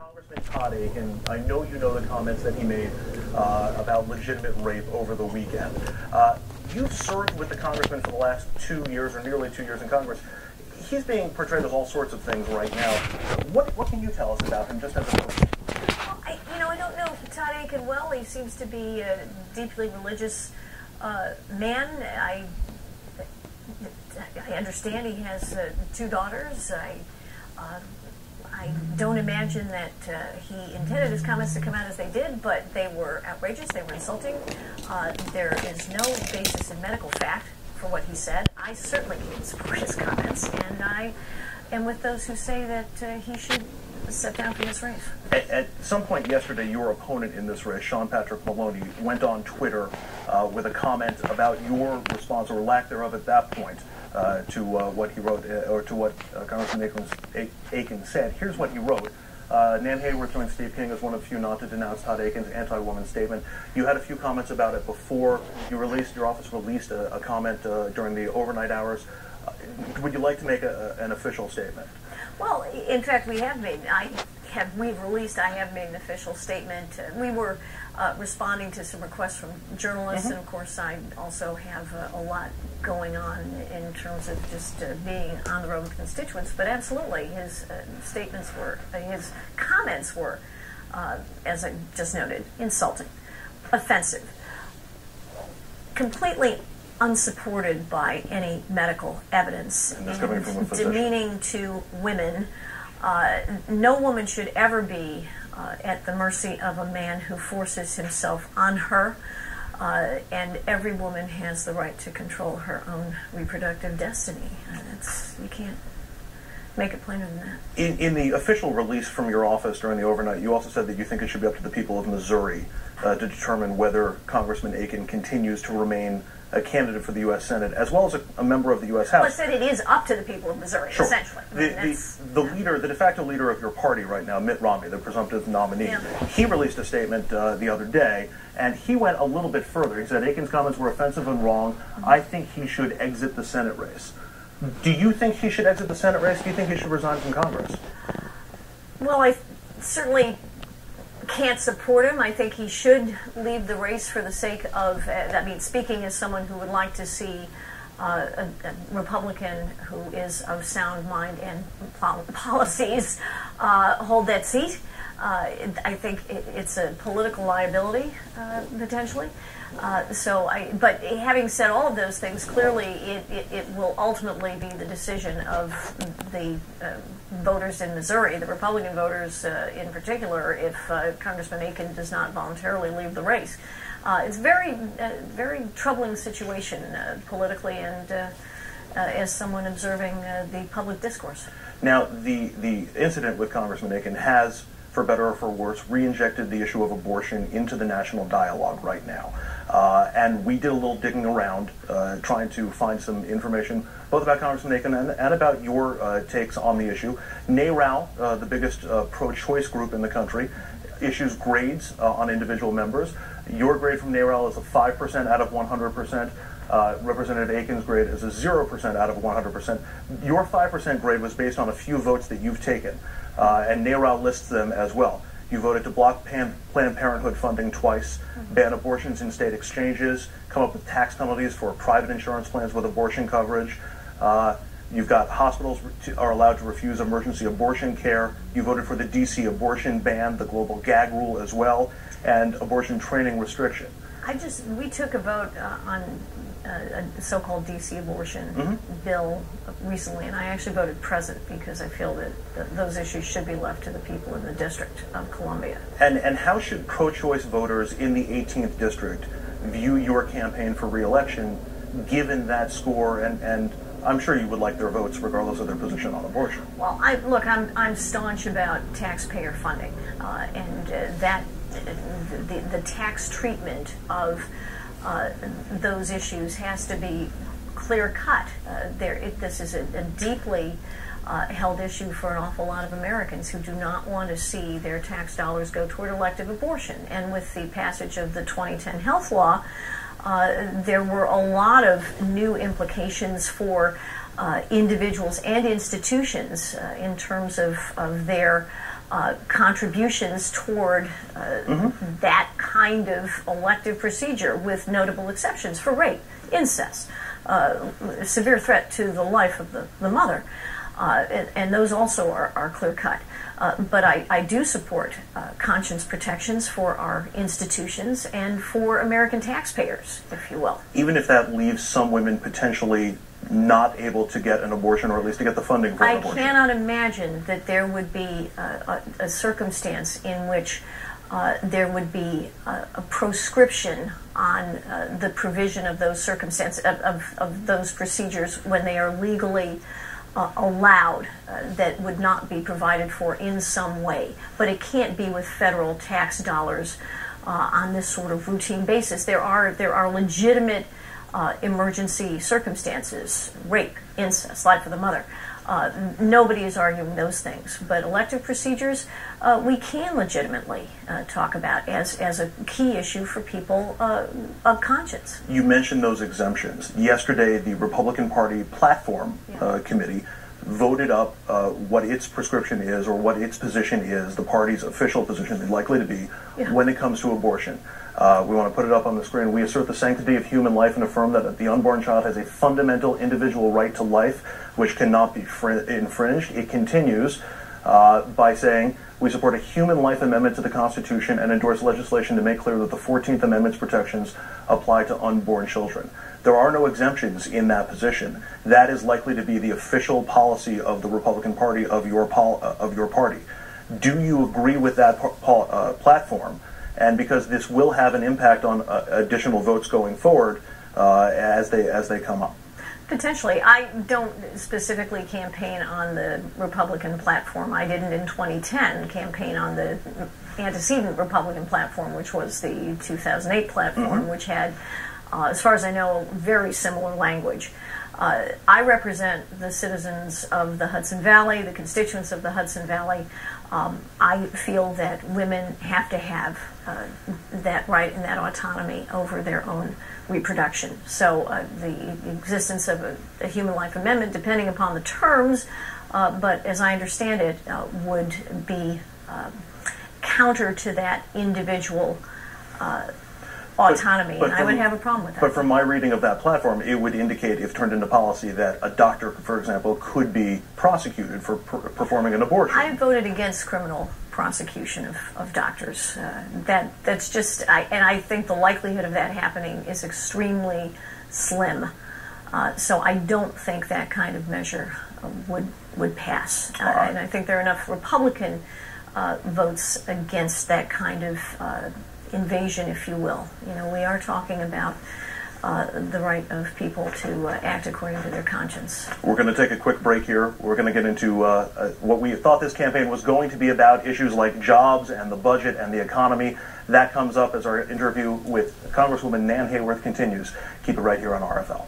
Congressman Todd Akin, I know you know the comments that he made about legitimate rape over the weekend. You've served with the congressman for the last 2 years, or nearly 2 years in Congress. He's being portrayed as all sorts of things right now. What can you tell us about him, just as a person? Well, I don't know Todd Akin well. He seems to be a deeply religious man. I understand he has 2 daughters. I don't imagine that he intended his comments to come out as they did, but they were outrageous, they were insulting. There is no basis in medical fact for what he said. I certainly can't support his comments, and I am with those who say that he should step down from this race. At some point yesterday, your opponent in this race, Sean Patrick Maloney, went on Twitter with a comment about your response, or lack thereof at that point, to what he wrote, or to what Congressman Akin said. Here's what he wrote. Nan Hayworth joined Steve King as one of few not to denounce Todd Akin's anti-woman statement. You had a few comments about it before your office released a comment during the overnight hours. Would you like to make an official statement? Well, in fact, we have made. I have made an official statement. We were responding to some requests from journalists, and of course, I also have a lot going on in terms of just being on the road with constituents. But absolutely, his his comments were, as I just noted, insulting, offensive, completely unsupported by any medical evidence, and demeaning to women. No woman should ever be at the mercy of a man who forces himself on her, and every woman has the right to control her own reproductive destiny. You can't make it plainer than that. In the official release from your office during the overnight, you also said that you think it should be up to the people of Missouri to determine whether Congressman Akin continues to remain a candidate for the U.S. Senate, as well as a member of the U.S. House. Well, I said it is up to the people of Missouri, sure. Essentially. The de facto leader of your party right now, Mitt Romney, the presumptive nominee, he released a statement the other day, and he went a little bit further. He said Akin's comments were offensive and wrong. I think he should exit the Senate race. Do you think he should exit the Senate race? Do you think he should resign from Congress? Well, I certainly can't support him. I think he should leave the race for the sake of, speaking as someone who would like to see a Republican who is of sound mind and policies hold that seat. I think it's a political liability, potentially. But having said all of those things, clearly it will ultimately be the decision of the voters in Missouri, the Republican voters in particular, if Congressman Akin does not voluntarily leave the race. It's a very troubling situation politically, and as someone observing the public discourse. Now, the incident with Congressman Akin has, for better or for worse, re-injected the issue of abortion into the national dialogue right now. And we did a little digging around, trying to find some information, both about Congressman Akin and about your takes on the issue. NARAL, the biggest pro-choice group in the country, issues grades on individual members. Your grade from NARAL is a 5% out of 100%. Representative Akin's grade is a 0% out of 100%. Your 5% grade was based on a few votes that you've taken, and NARAL lists them as well. You voted to block Planned Parenthood funding twice, ban abortions in state exchanges, come up with tax penalties for private insurance plans with abortion coverage. You've got hospitals are allowed to refuse emergency abortion care. You voted for the D.C. abortion ban, the global gag rule as well, and abortion training restriction. We took a vote on a so-called D.C. abortion bill recently, and I actually voted present because I feel that those issues should be left to the people in the District of Columbia. And how should pro-choice voters in the 18th District view your campaign for re-election, given that score? And I'm sure you would like their votes regardless of their position on abortion. Well, I'm staunch about taxpayer funding, and that the tax treatment of those issues has to be clear-cut. This is a deeply held issue for an awful lot of Americans who do not want to see their tax dollars go toward elective abortion. And with the passage of the 2010 health law, there were a lot of new implications for individuals and institutions in terms of their contributions toward that kind of elective procedure, with notable exceptions for rape, incest, severe threat to the life of the mother, and those also are clear-cut. But I do support conscience protections for our institutions and for American taxpayers, if you will. Even if that leaves some women potentially not able to get an abortion, or at least to get the funding for an abortion. I cannot imagine that there would be a circumstance in which there would be a proscription on the provision of those circumstances, of those procedures when they are legally allowed, that would not be provided for in some way. But it can't be with federal tax dollars on this sort of routine basis. There are legitimate emergency circumstances, rape, incest, life of the mother. Nobody is arguing those things, but elective procedures we can legitimately talk about as a key issue for people of conscience. You mentioned those exemptions. Yesterday, the Republican Party Platform Committee voted up what its prescription is, or what its position is, the party's official position is likely to be when it comes to abortion. We want to put it up on the screen. We assert the sanctity of human life and affirm that the unborn child has a fundamental individual right to life which cannot be infringed. It continues by saying, we support a human life amendment to the Constitution and endorse legislation to make clear that the 14th Amendment's protections apply to unborn children. There are no exemptions in that position. That is likely to be the official policy of the Republican Party, of your party. Do you agree with that platform? And because this will have an impact on additional votes going forward as they come up. Potentially. I don't specifically campaign on the Republican platform. I didn't in 2010 campaign on the antecedent Republican platform, which was the 2008 platform, which had, as far as I know, very similar language. I represent the citizens of the Hudson Valley, the constituents of the Hudson Valley. I feel that women have to have that right and that autonomy over their own reproduction. So the existence of a human life amendment, depending upon the terms, but as I understand it, would be counter to that individual autonomy, and I would have a problem with that. But from my reading of that platform, it would indicate, if turned into policy, that a doctor, for example, could be prosecuted for performing an abortion. I voted against criminal prosecution of doctors. That's just, and I think the likelihood of that happening is extremely slim. So I don't think that kind of measure would pass. And I think there are enough Republican votes against that kind of invasion, if you will. You know, we are talking about the right of people to act according to their conscience. We're going to take a quick break here. We're going to get into what we thought this campaign was going to be about, issues like jobs and the budget and the economy. That comes up as our interview with Congresswoman Nan Hayworth continues. Keep it right here on RFL.